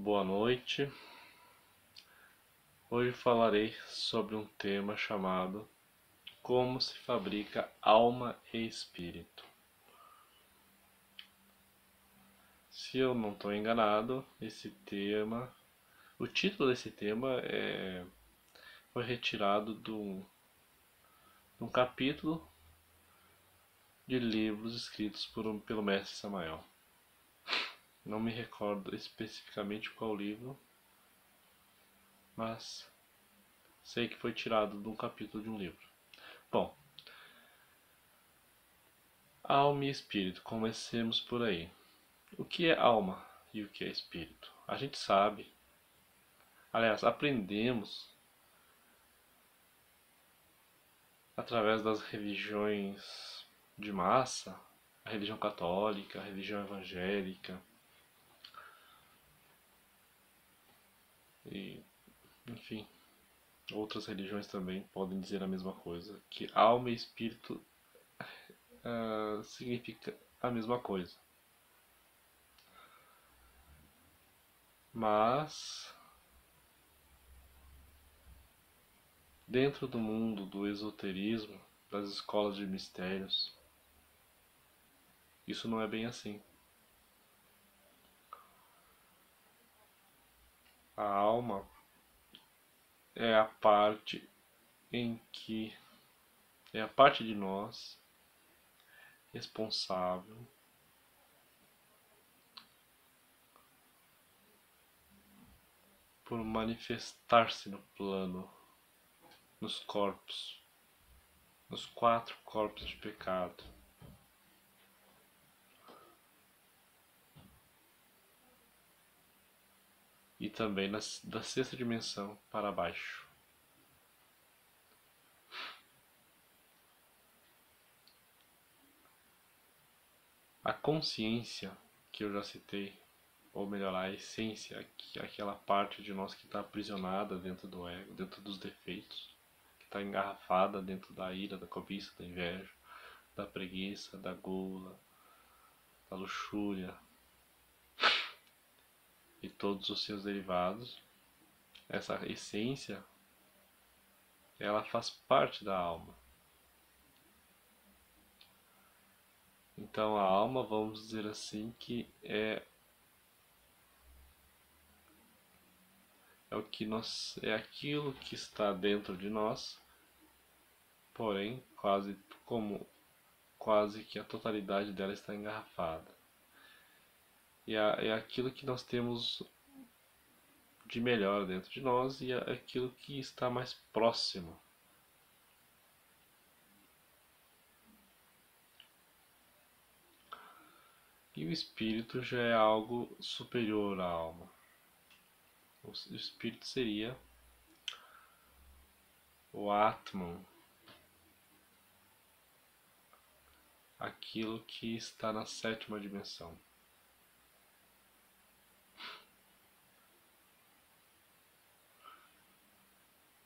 boa noite. Hoje falarei sobre um tema chamado Como se fabrica alma e espírito. Se eu não estou enganado, o título desse tema foi retirado de um capítulo de livros escritos pelo mestre Samael. Não me recordo especificamente qual livro, mas sei que foi tirado de um capítulo de um livro. Bom, alma e espírito, comecemos por aí. O que é alma e o que é espírito? A gente sabe, aliás, aprendemos através das religiões de massa, a religião católica, a religião evangélica e, enfim, outras religiões também podem dizer a mesma coisa, que alma e espírito significa a mesma coisa. Mas dentro do mundo do esoterismo, das escolas de mistérios, isso não é bem assim. A alma é a parte em que é a parte de nós responsável por manifestar-se no plano, nos corpos, nos 4 corpos de pecado. E também da 6ª dimensão para baixo. A consciência que eu já citei, ou melhor, a essência, aquela parte de nós que está aprisionada dentro do ego, dentro dos defeitos, que está engarrafada dentro da ira, da cobiça, da inveja, da preguiça, da gula, da luxúria e todos os seus derivados. Essa essência, ela faz parte da alma. Então a alma, vamos dizer assim, que é aquilo que está dentro de nós, porém quase que a totalidade dela está engarrafada. E é aquilo que nós temos de melhor dentro de nós e é aquilo que está mais próximo. E o espírito já é algo superior à alma. O espírito seria o Atman, aquilo que está na 7ª dimensão.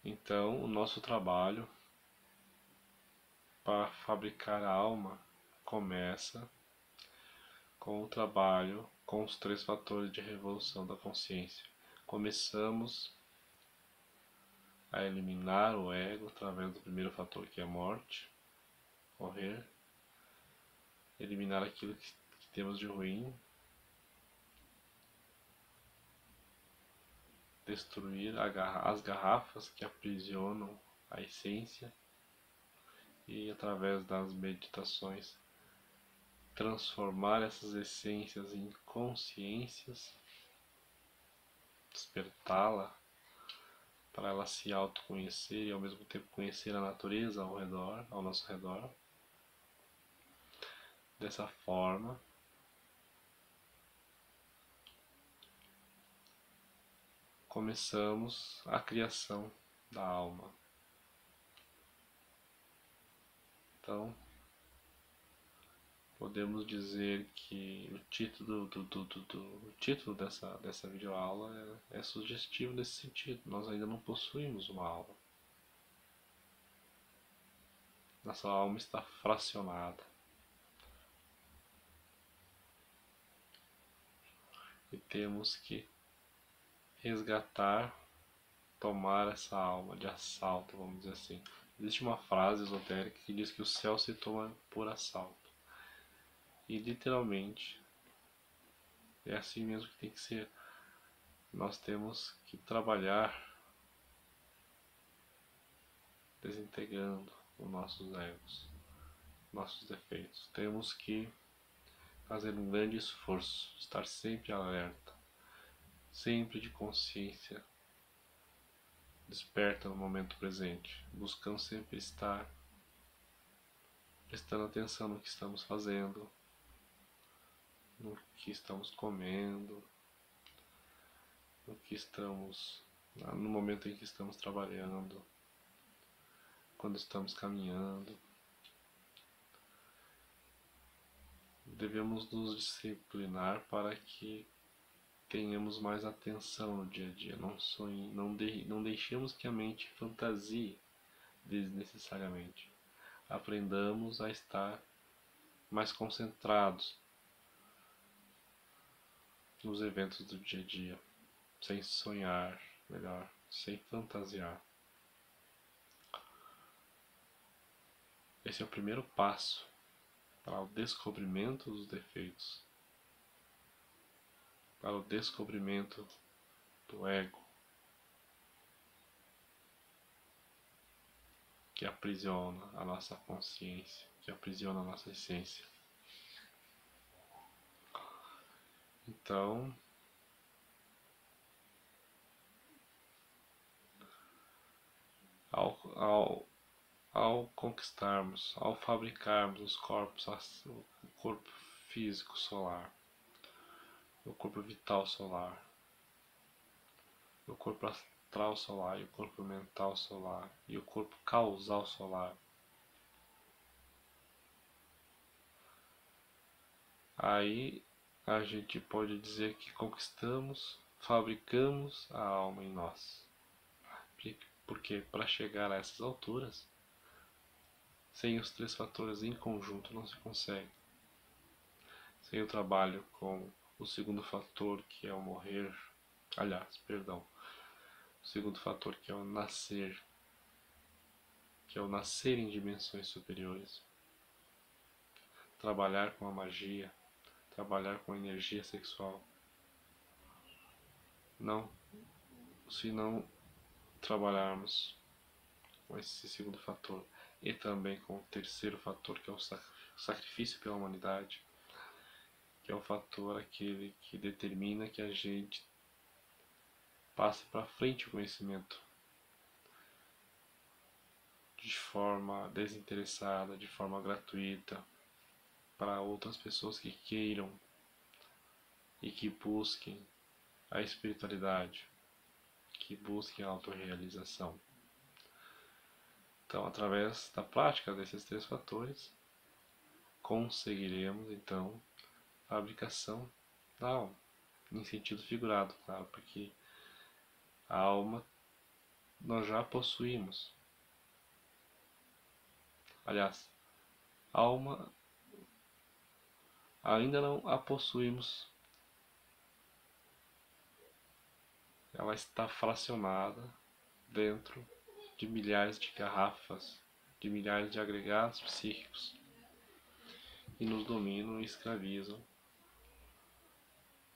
Então, o nosso trabalho para fabricar a alma começa com o trabalho com os 3 fatores de revolução da consciência. Começamos a eliminar o ego através do primeiro fator, que é a morte, morrer, eliminar aquilo que temos de ruim, destruir as garrafas que aprisionam a essência e, através das meditações, transformar essas essências em consciências, despertá-la para ela se autoconhecer e ao mesmo tempo conhecer a natureza ao nosso redor. Dessa forma, começamos a criação da alma. Então, podemos dizer que o título dessa videoaula é sugestivo nesse sentido. Nós ainda não possuímos uma alma. Nossa alma está fracionada. E temos que resgatar, tomar essa alma de assalto, vamos dizer assim. Existe uma frase esotérica que diz que o céu se toma por assalto. E literalmente é assim mesmo que tem que ser. Nós temos que trabalhar desintegrando os nossos egos, nossos defeitos. Temos que fazer um grande esforço, estar sempre alerta, sempre de consciência desperta no momento presente, buscando sempre estar prestando atenção no que estamos fazendo, no que estamos comendo, no que estamos, no momento em que estamos trabalhando, quando estamos caminhando. Devemos nos disciplinar para que tenhamos mais atenção no dia a dia, não deixemos que a mente fantasie desnecessariamente. Aprendamos a estar mais concentrados nos eventos do dia a dia, sem sonhar, melhor, sem fantasiar. Esse é o primeiro passo para o descobrimento dos defeitos, para o descobrimento do ego, que aprisiona a nossa consciência, que aprisiona a nossa essência. Então, ao conquistarmos, ao fabricarmos os corpos, o corpo físico solar, o corpo vital solar, o corpo astral solar e o corpo mental solar e o corpo causal solar, aí a gente pode dizer que conquistamos, fabricamos a alma em nós. Porque para chegar a essas alturas, sem os três fatores em conjunto não se consegue. Sem o trabalho com o segundo fator, que é o morrer, o segundo fator, que é o nascer, que é o nascer em dimensões superiores. Trabalhar com a magia, trabalhar com a energia sexual. Não, se não trabalharmos com esse segundo fator e também com o terceiro fator, que é o sacrifício pela humanidade, que é o fator aquele que determina que a gente passe para frente o conhecimento de forma desinteressada, de forma gratuita, para outras pessoas que queiram e que busquem a espiritualidade, que busquem a autorrealização. Então, através da prática desses três fatores, conseguiremos então a fabricação da alma, em sentido figurado, claro, porque a alma nós já possuímos. Aliás, a alma ainda não a possuímos. Ela está fracionada dentro de milhares de garrafas, de milhares de agregados psíquicos que nos dominam e escravizam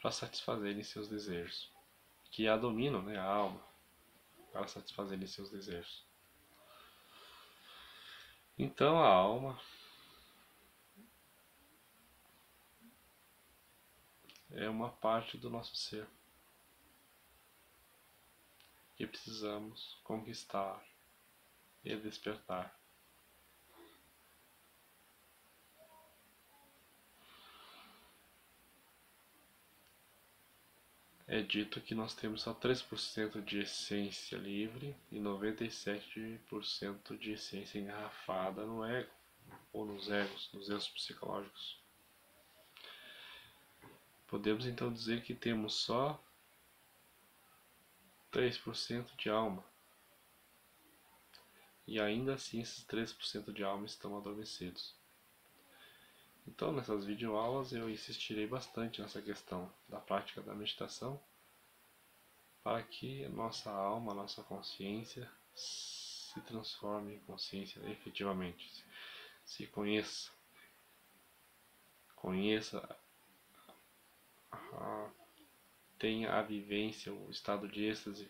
para satisfazerem seus desejos, que a dominam, né, a alma, para satisfazerem seus desejos. Então a alma é uma parte do nosso ser que precisamos conquistar e despertar. É dito que nós temos só 3% de essência livre e 97% de essência engarrafada no ego, ou nos egos psicológicos. Podemos então dizer que temos só 3% de alma. E ainda assim esses 3% de alma estão adormecidos. Então nessas videoaulas eu insistirei bastante nessa questão da prática da meditação, para que nossa alma, nossa consciência se transforme em consciência efetivamente. Se conheça, tenha a vivência, o estado de êxtase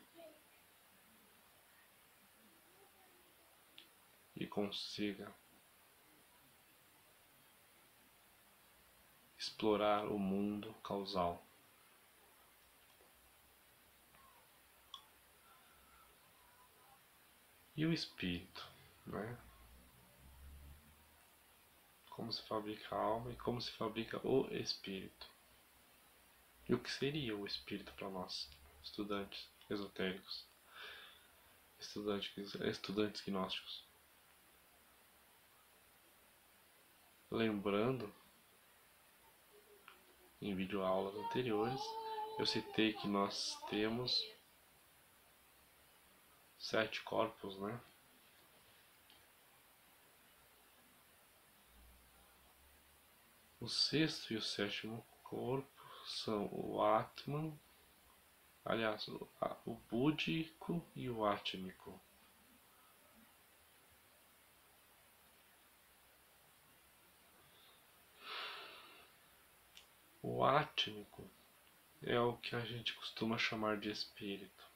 e consiga explorar o mundo causal. E o espírito, né? Como se fabrica a alma e como se fabrica o espírito. E o que seria o espírito para nós, estudantes esotéricos, estudantes gnósticos? Lembrando, em videoaulas anteriores, eu citei que nós temos 7 corpos, né? O sexto e o sétimo corpo são o Atman, aliás, o búdico e o átmico. O átmico é o que a gente costuma chamar de espírito.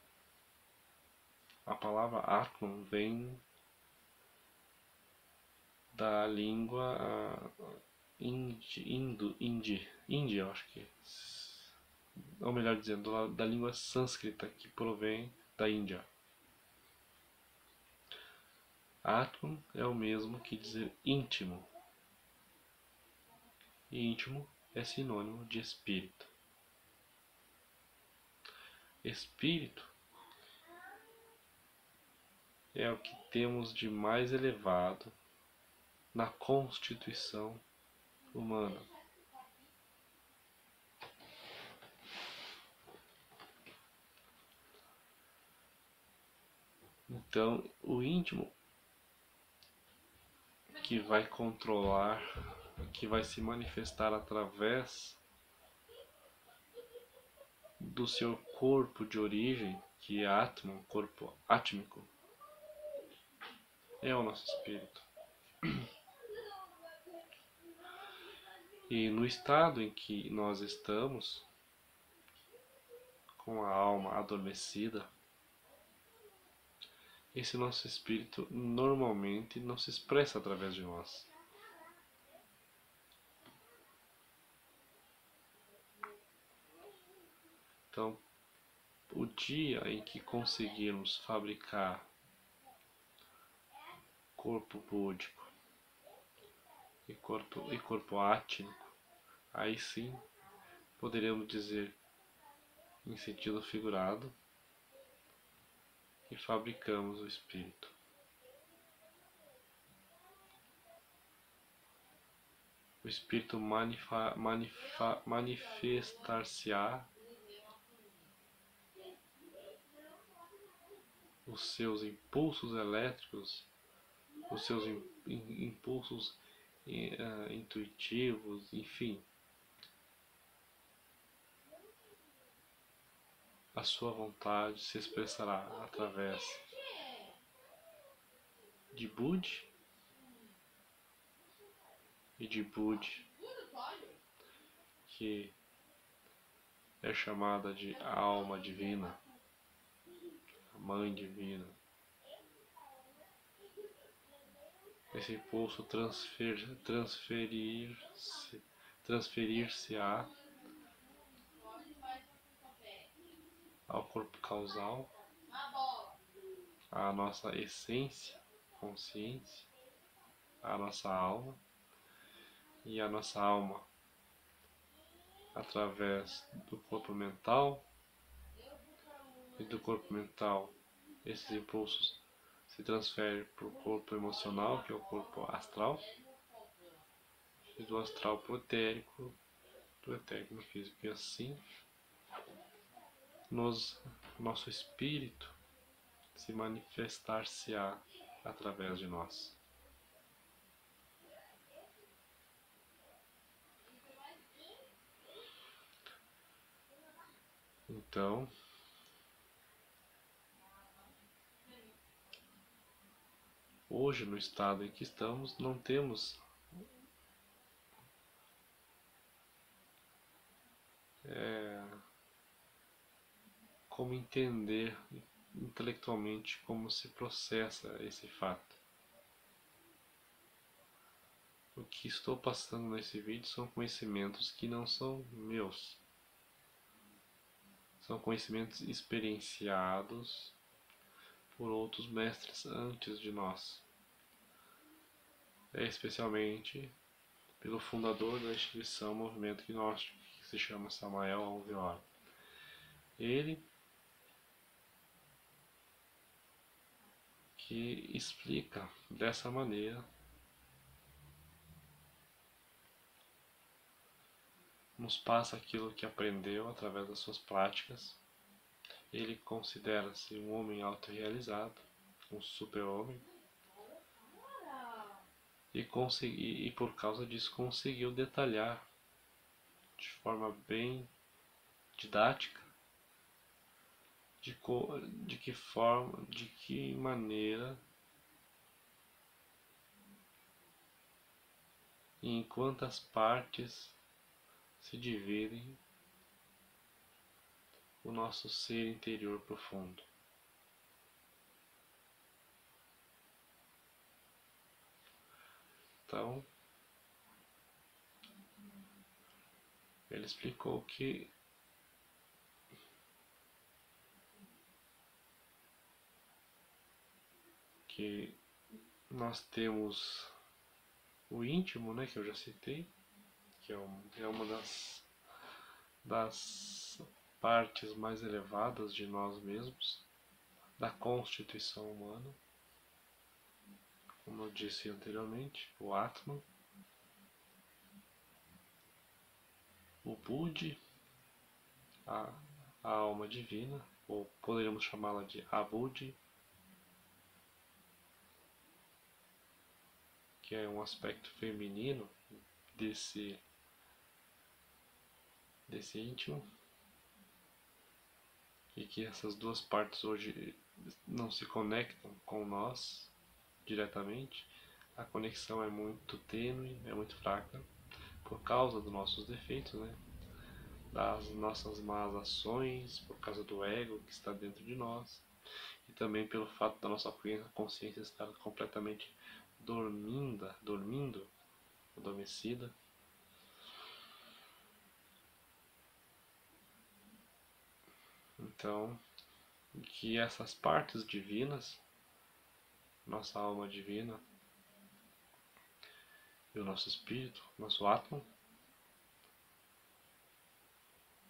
A palavra Atman vem da língua Índia, acho que, ou melhor dizendo, da língua sânscrita, que provém da Índia. Atman é o mesmo que dizer íntimo, e íntimo é sinônimo de espírito. Espírito é o que temos de mais elevado na constituição humana. Então, o íntimo que vai controlar, que vai se manifestar através do seu corpo de origem, que é Atman, corpo átmico, é o nosso espírito. E no estado em que nós estamos, com a alma adormecida, esse nosso espírito normalmente não se expressa através de nós. Então, o dia em que conseguirmos fabricar corpo búdico e corpo átmico, aí sim poderemos dizer, em sentido figurado, que fabricamos o espírito. O espírito manifestar-se-á, os seus impulsos elétricos, os seus impulsos intuitivos, enfim, a sua vontade se expressará através de Budi e de Budi, que é chamada de alma divina, a mãe divina. Esse impulso transferir-se-á ao corpo causal, à nossa essência, consciência, à nossa alma, e a nossa alma, através do corpo mental, e do corpo mental, esses impulsos se transferem para o corpo emocional, que é o corpo astral, e do astral para o etérico, do etérico no físico. E assim, nosso espírito se manifestar-se-á através de nós. Então, hoje, no estado em que estamos, não temos como entender intelectualmente como se processa esse fato. O que estou passando nesse vídeo são conhecimentos que não são meus. São conhecimentos experienciados por outros mestres antes de nós. Especialmente pelo fundador da instituição Movimento Gnóstico, que se chama Samael Alvear. Ele que explica dessa maneira, nos passa aquilo que aprendeu através das suas práticas. Ele considera-se um homem autorrealizado, um super-homem, e por causa disso conseguiu detalhar de forma bem didática de que forma, de que maneira e em quantas partes se dividem o nosso ser interior profundo. Então, ele explicou que nós temos o íntimo, né, que eu já citei, que é uma das partes mais elevadas de nós mesmos, da constituição humana, como eu disse anteriormente, o Atman, o Budi, a, a alma divina, ou poderíamos chamá-la de Abudi, que é um aspecto feminino desse íntimo, e que essas duas partes hoje não se conectam com nós diretamente. A conexão é muito tênue, é muito fraca, por causa dos nossos defeitos, né? Das nossas más ações, por causa do ego que está dentro de nós, e também pelo fato da nossa consciência estar completamente dormindo, adormecida. Então, que essas partes divinas, nossa alma divina e o nosso espírito, nosso átomo,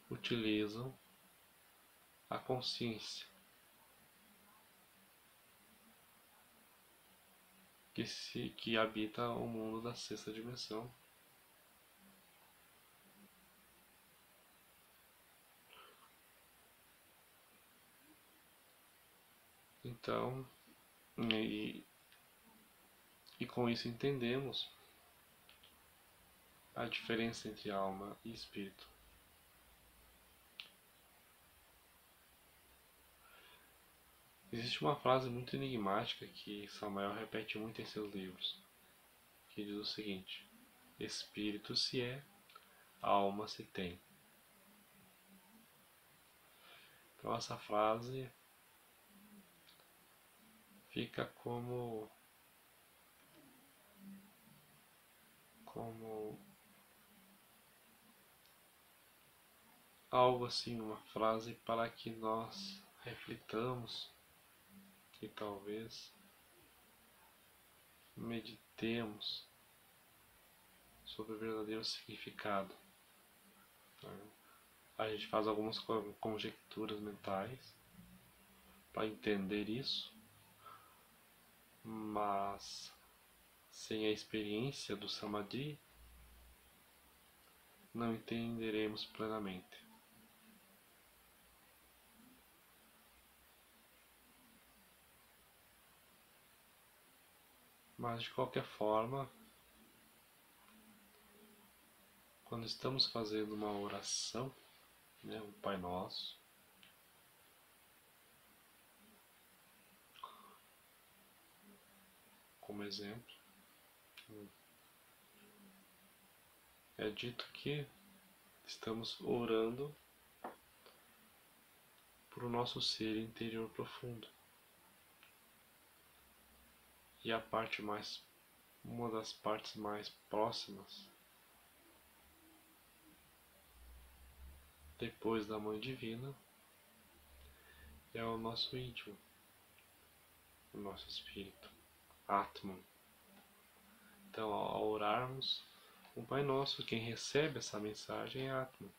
utilizam a consciência que habita o mundo da sexta dimensão. Então, e com isso entendemos a diferença entre alma e espírito. Existe uma frase muito enigmática que Samael repete muito em seus livros, que diz o seguinte: espírito se é, alma se tem. Então essa frase fica como algo assim, uma frase para que nós reflitamos e talvez meditemos sobre o verdadeiro significado. A gente faz algumas conjecturas mentais para entender isso, mas sem a experiência do Samadhi não entenderemos plenamente. Mas de qualquer forma, quando estamos fazendo uma oração, né, um Pai Nosso, como exemplo, é dito que estamos orando para o nosso ser interior profundo. E uma das partes mais próximas, depois da Mãe Divina, é o nosso íntimo, o nosso espírito, Atman. Então, ao orarmos o Pai Nosso, quem recebe essa mensagem é Atman.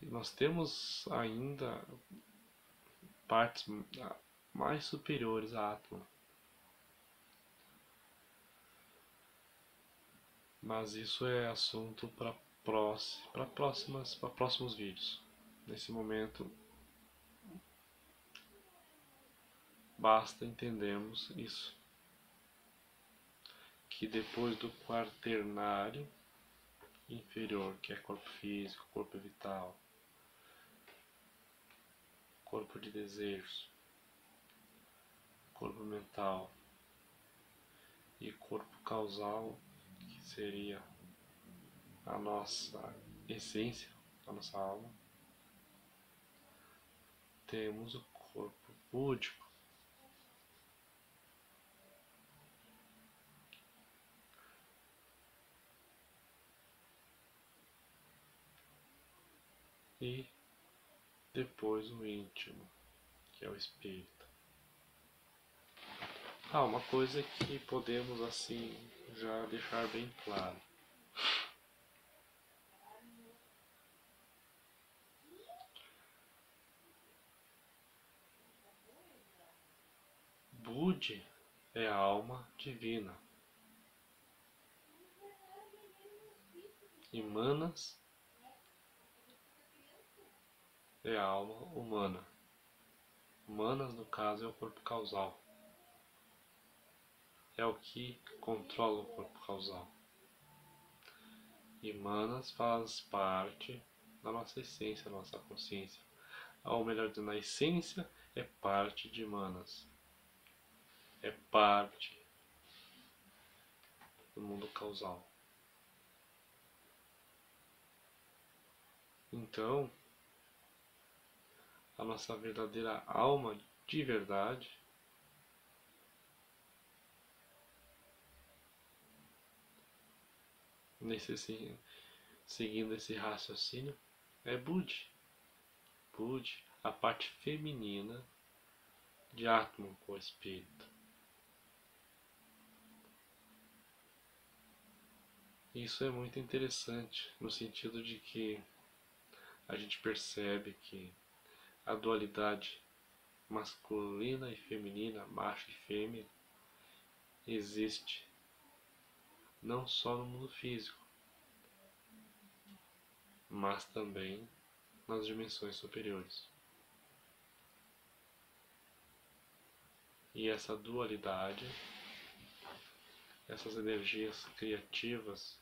E nós temos ainda partes mais superiores a Atman. Mas isso é assunto para próximos vídeos. Nesse momento, basta entendermos isso. Que depois do quaternário inferior, que é corpo físico, corpo vital, corpo de desejos, corpo mental e corpo causal, que seria a nossa essência, a nossa alma, temos o corpo búdico. E depois o íntimo, que é o espírito. Uma coisa que podemos assim já deixar bem claro. Budi é a alma divina. E Manas é a alma humana. Manas, no caso, é o corpo causal. É o que controla o corpo causal. E Manas faz parte da nossa essência, da nossa consciência. Ou melhor dizendo, a essência é parte de Manas. É parte do mundo causal. Então, a nossa verdadeira alma de verdade seguindo esse raciocínio é Budi. Budi, a parte feminina de Atman, o espírito. Isso é muito interessante no sentido de que a gente percebe que a dualidade masculina e feminina, macho e fêmea, existe não só no mundo físico, mas também nas dimensões superiores. E essa dualidade, essas energias criativas,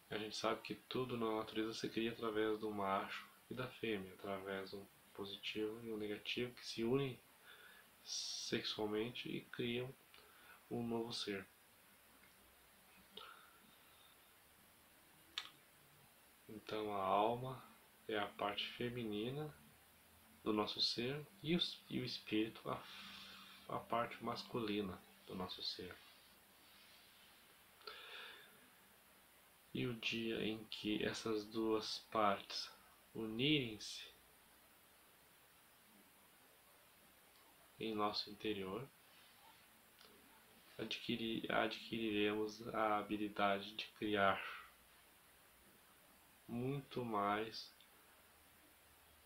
a gente sabe que tudo na natureza se cria através do macho e da fêmea, através do positivo e o negativo que se unem sexualmente e criam um novo ser. Então a alma é a parte feminina do nosso ser e o espírito a parte masculina do nosso ser. E o dia em que essas duas partes unirem-se em nosso interior, adquiriremos a habilidade de criar muito mais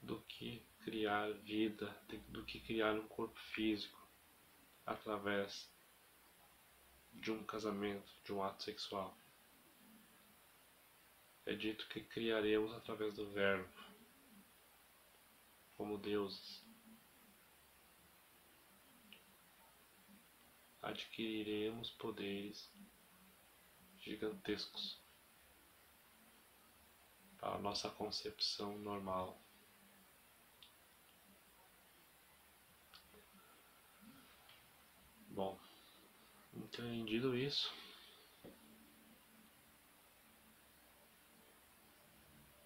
do que criar vida, do que criar um corpo físico através de um casamento, de um ato sexual. É dito que criaremos através do verbo, como deuses. Adquiriremos poderes gigantescos para a nossa concepção normal. Entendido isso,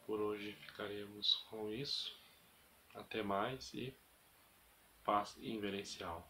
por hoje ficaremos com isso. Até mais e paz inverencial.